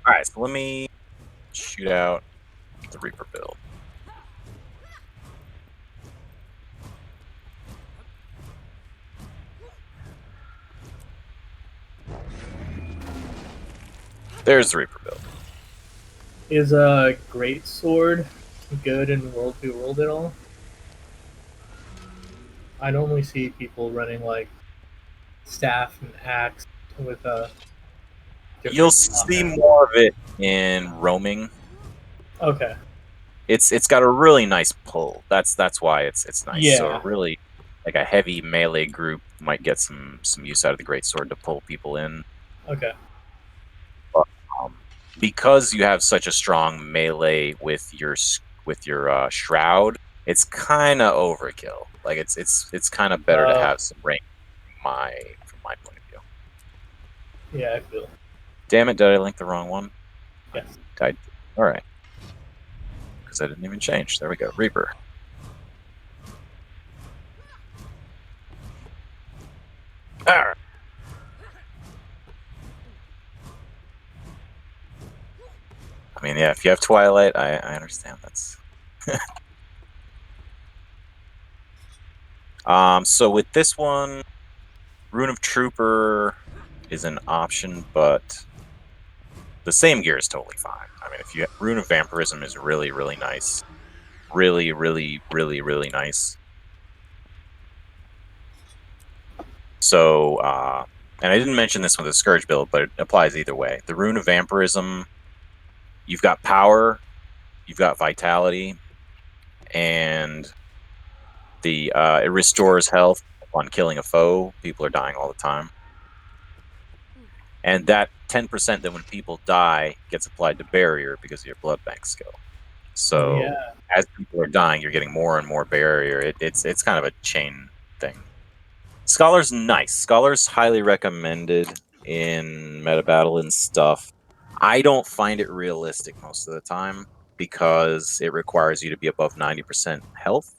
Alright, so let me shoot out the Reaper build. There's the Reaper build. Is a great sword good in World v World at all? I normally see people running like staff and axe with a You'll different see offhand. more of it in roaming. Okay. It's got a really nice pull. That's why it's nice. So Yeah. really, like a heavy melee group might get some use out of the greatsword to pull people in. Okay. But, because you have such a strong melee with your shroud, it's kind of overkill. Like it's kind of better to have some range. From my point of view. Yeah, I feel. Damn it! Did I link the wrong one? Yes. All right. Because I didn't even change. There we go. Reaper. Arr. I mean, yeah, if you have Twilight, I understand. That's... So with this one, Rune of Trooper is an option, but the same gear is totally fine. I mean, if you Rune of Vampirism is really, really nice. Really, really, really, really nice. So, and I didn't mention this with the Scourge build, but it applies either way. The Rune of Vampirism, you've got power, you've got vitality, and it restores health upon killing a foe. People are dying all the time. And that 10% that when people die gets applied to barrier because of your blood bank skill. So as people are dying, you're getting more and more barrier. It's kind of a chain thing. Scholar's nice. Scholar's highly recommended in meta battle and stuff. I don't find it realistic most of the time because it requires you to be above 90% health.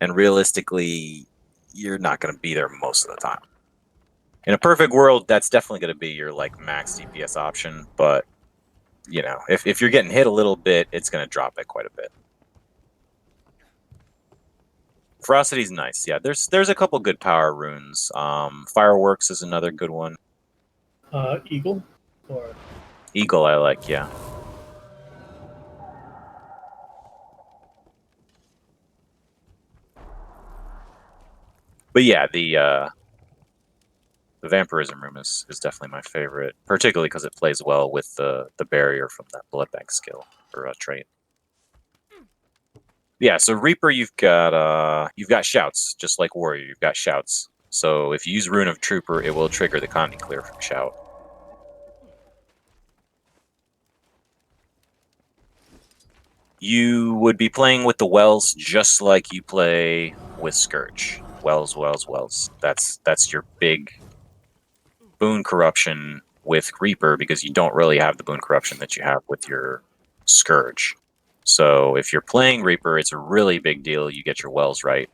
And realistically, you're not going to be there most of the time. In a perfect world, that's definitely going to be your like max DPS option, but you know, if you're getting hit a little bit, it's going to drop it quite a bit. Ferocity's nice. Yeah, there's a couple good power runes. Fireworks is another good one. Eagle or Eagle I like, yeah. But yeah, the Vampirism Room is definitely my favorite, particularly because it plays well with the barrier from that blood bank skill or trait. Yeah, so Reaper, you've got shouts, just like Warrior. You've got shouts. So if you use Rune of Trooper, it will trigger the Condi Clear from shout. You would be playing with the Wells just like you play with Scourge. Wells, Wells, Wells. That's your big boon corruption with Reaper because you don't really have the boon corruption that you have with your Scourge. So if you're playing Reaper, it's a really big deal. You get your Wells right.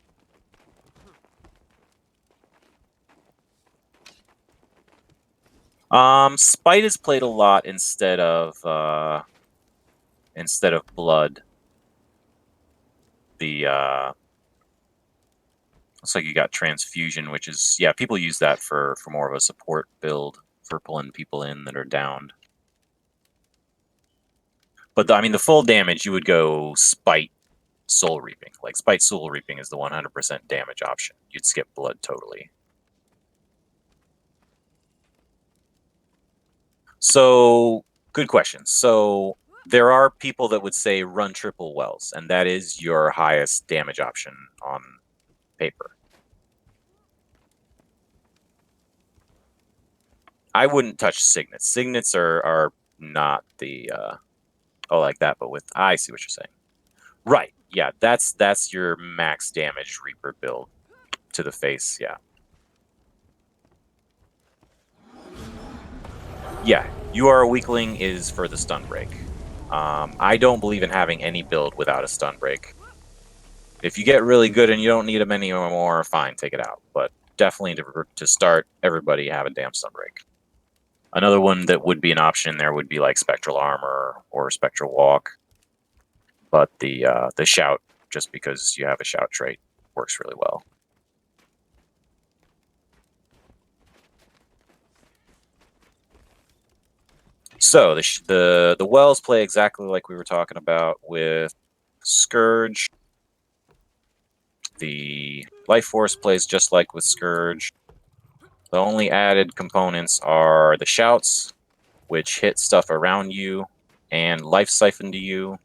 Spite is played a lot instead of blood. Looks like you got transfusion, which is, yeah, people use that for more of a support build for pulling people in that are downed. But I mean, the full damage you would go Spite Soul Reaping. Like Spite Soul Reaping is the 100% damage option. You'd skip blood totally. So, good question. So, there are people that would say run triple Wells, and that is your highest damage option on paper. I wouldn't touch Signets. Signets are not the like that, but with I see what you're saying. Right. Yeah, that's your max damage Reaper build to the face, yeah. Yeah, you are a weakling is for the stun break. I don't believe in having any build without a stun break. If you get really good and you don't need them anymore, fine, take it out. But definitely to start, everybody have a damn stun break. Another one that would be an option in there would be like Spectral Armor or Spectral Walk. But the Shout, just because you have a Shout trait, works really well. So the wells play exactly like we were talking about with Scourge. The Life Force plays just like with Scourge. The only added components are the Shouts, which hit stuff around you and Life Siphon to you,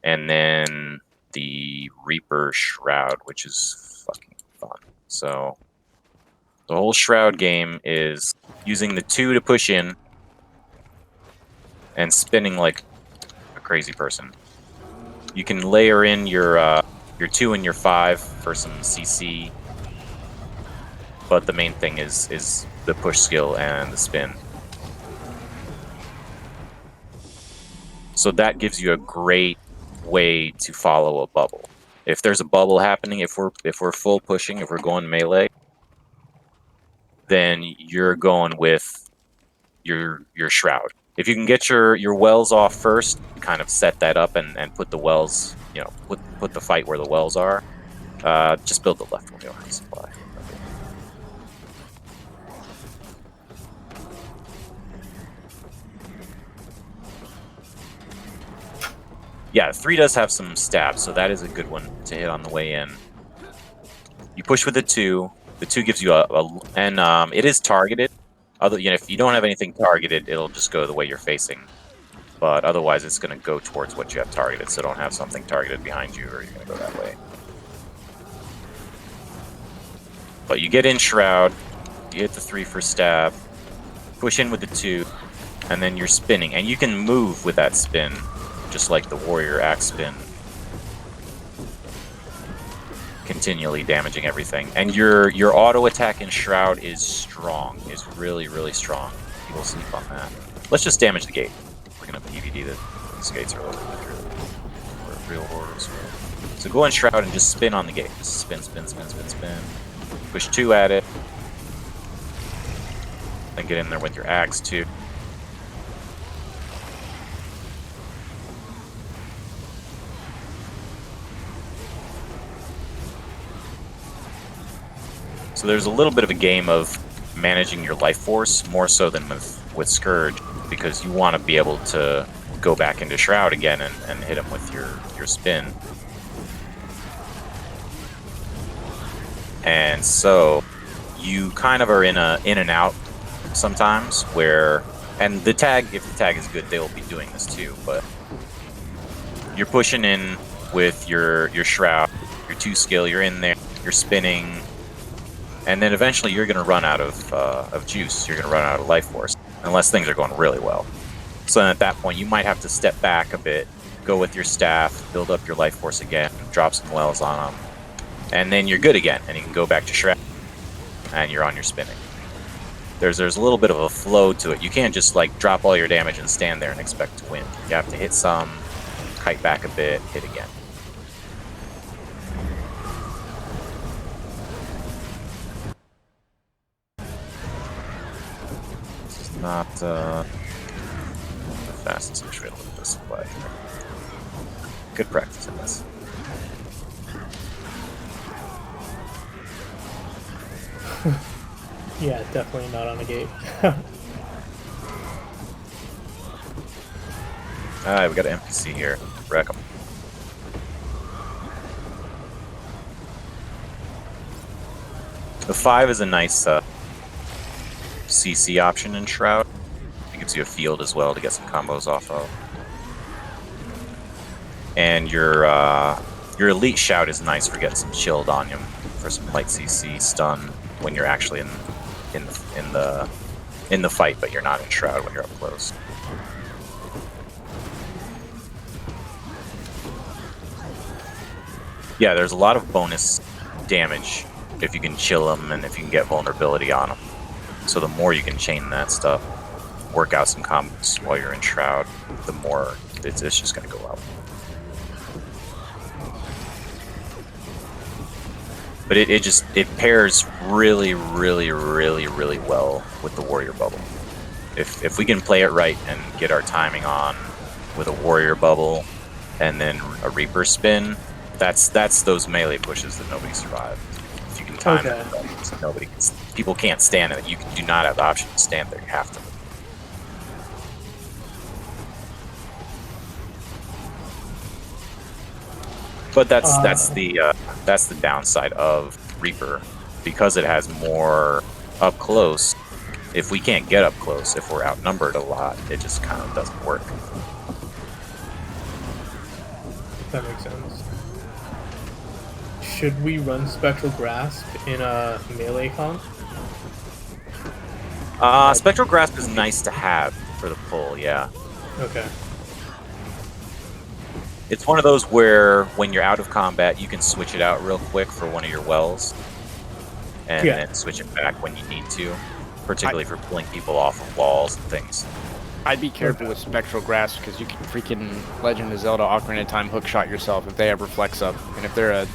and then the Reaper Shroud, which is fucking fun. So the whole Shroud game is using the 2 to push in and spinning like a crazy person. You can layer in your 2 and your 5 for some CC, but the main thing is the push skill and the spin. So that gives you a great way to follow a bubble. If there's a bubble happening, if we're full pushing, if we're going melee, then you're going with your Shroud. If you can get your wells off first, kind of set that up and put the wells, put the fight where the wells are. Just build the left one. You don't have to supply. Yeah, 3 does have some stabs, so that is a good one to hit on the way in. You push with the 2. The 2 gives you and it is targeted. If you don't have anything targeted, it'll just go the way you're facing. But otherwise, it's going to go towards what you have targeted. So don't have something targeted behind you, or you're going to go that way. But you get in Shroud, you hit the 3 for stab, push in with the 2, and then you're spinning. And you can move with that spin, just like the Warrior Axe spin. Continually damaging everything. And your auto attack in Shroud is strong. Is really, really strong. People sleep on that. Let's just damage the gate. We're going to PvD these gates are a little bit real horrors. So go in Shroud and just spin on the gate. Just spin, spin, spin, spin, spin. Push 2 at it. Then get in there with your axe too. So there's a little bit of a game of managing your life force, more so than with Scourge, because you want to be able to go back into Shroud again and hit him with your spin. And so you kind of are in and out sometimes where, and the tag, if the tag is good, they'll be doing this too, but you're pushing in with your Shroud, your 2 skill, you're in there, you're spinning, and then eventually you're going to run out of juice, you're going to run out of life force, unless things are going really well. So then at that point, you might have to step back a bit, go with your staff, build up your life force again, drop some wells on them, and then you're good again, and you can go back to Shroud, and you're on your spinning. There's a little bit of a flow to it. You can't just like drop all your damage and stand there and expect to win. You have to hit some, kite back a bit, hit again. This is not the fastest way to look at this play. Good practice in this. Yeah, definitely not on the gate. Alright, we got an NPC here. Wreck him. The 5 is a nice CC option in Shroud. It gives you a field as well to get some combos off of. And your elite Shout is nice for getting some chilled on him for some light CC stun when you're actually in the fight, but you're not in Shroud when you're up close. Yeah, there's a lot of bonus damage if you can chill them and if you can get vulnerability on them. So the more you can chain that stuff, work out some combos while you're in Shroud, the more it's just going to go up. But it pairs really, really, really, really well with the Warrior Bubble. If we can play it right and get our timing on with a warrior bubble and then a Reaper spin, that's those melee pushes that nobody survives. If you can time it right, so people can't stand it. You do not have the option to stand there. You have to. But that's the downside of Reaper, because it has more up close. If we can't get up close, if we're outnumbered a lot, it just kind of doesn't work. That makes sense. Should we run Spectral Grasp in a melee comp? Spectral Grasp is nice to have for the pull, yeah. Okay. It's one of those where when you're out of combat, you can switch it out real quick for one of your wells, and then switch it back when you need to, particularly for pulling people off of walls and things. I'd be careful with Spectral Grasp, because you can freaking Legend of Zelda Ocarina of Time hookshot yourself if they have Reflex up, and if they're a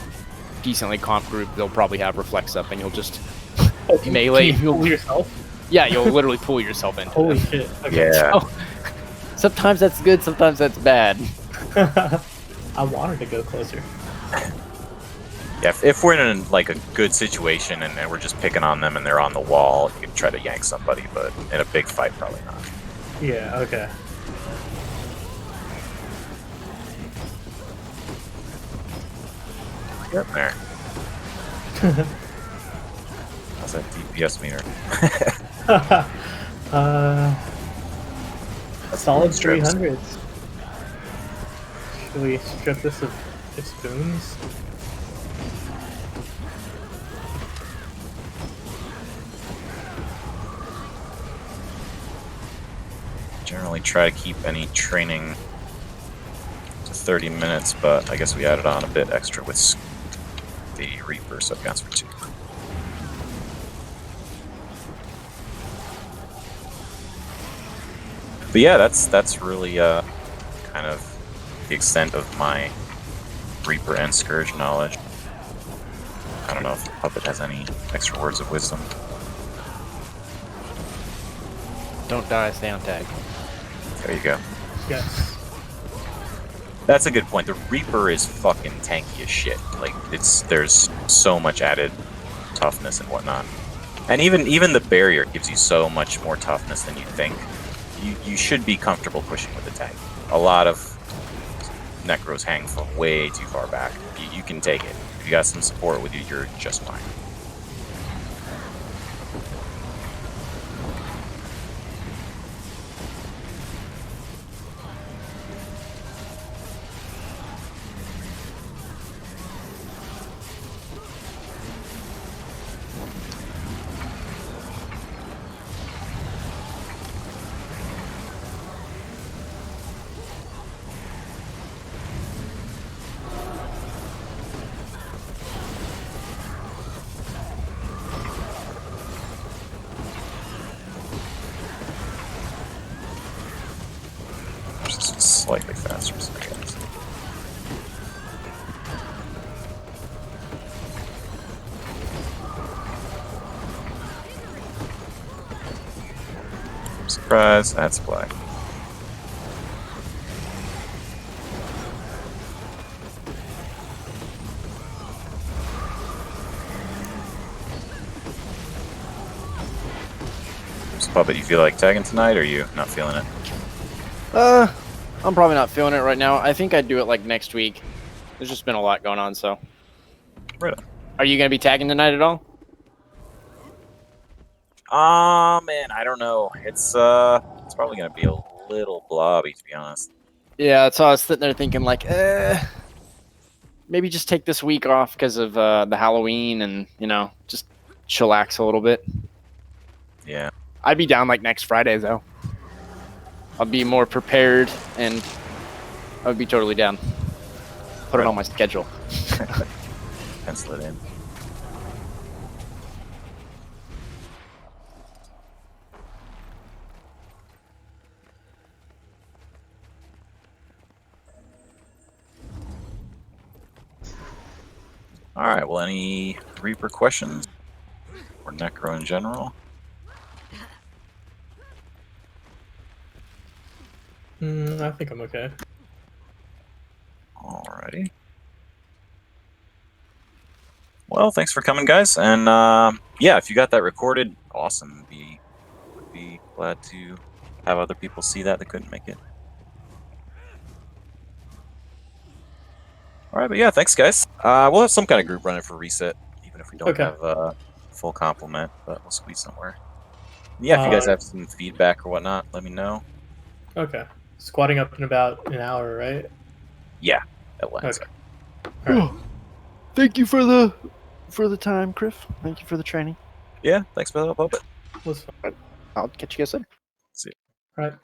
decently comp group, they'll probably have Reflex up, and you'll just melee. Can you pull yourself? Yeah, you'll literally pull yourself into Holy them. shit. Okay. Yeah. So, sometimes that's good, sometimes that's bad. I wanted to go closer. Yeah, if we're in like a good situation and we're just picking on them and they're on the wall, you can try to yank somebody, but in a big fight, probably not. Yeah, okay. Get there. How's that DPS meter? Solid 300s. Should we strip this of its boons? Generally try to keep any training to 30 minutes, but I guess we added on a bit extra with the Reaper, so it counts for 2. But yeah, that's really kind of the extent of my Reaper and Scourge knowledge. I don't know if Puppet has any extra words of wisdom. Don't die, stay on tag. There you go. Yes. That's a good point. The Reaper is fucking tanky as shit. Like, there's so much added toughness and whatnot. And even the barrier gives you so much more toughness than you think. You should be comfortable pushing with the tank. A lot of Necros hang from way too far back. You can take it. If you got some support with you, you're just fine. Slightly faster sometimes. Surprise, that's black. So, Puppet, you feel like tagging tonight, or are you not feeling it? I'm probably not feeling it right now. I think I'd do it like next week. There's just been a lot going on, so. Right on. Are you gonna be tagging tonight at all? Man, I don't know. It's probably gonna be a little blobby, to be honest. Yeah, so I was sitting there thinking like, maybe just take this week off because of the Halloween and, you know, just chillax a little bit. Yeah. I'd be down like next Friday though. I'll be more prepared and I would be totally down. Put it on my schedule. Pencil it in. Alright, well, any Reaper questions? Or Necro in general? I think I'm okay. Alrighty. Well, thanks for coming, guys. And yeah, if you got that recorded, awesome. Would be glad to have other people see that couldn't make it. All right, but yeah, thanks, guys. We'll have some kind of group running for reset, even if we don't have a full complement, but we'll squeeze somewhere. Yeah, if you guys have some feedback or whatnot, let me know. Okay. Squatting up in about an hour, right? Yeah, that lines Okay. All right. Thank you for the time, Kriff. Thank you for the training. Yeah, thanks for the help. Was fun. I'll catch you guys soon. See you. All right.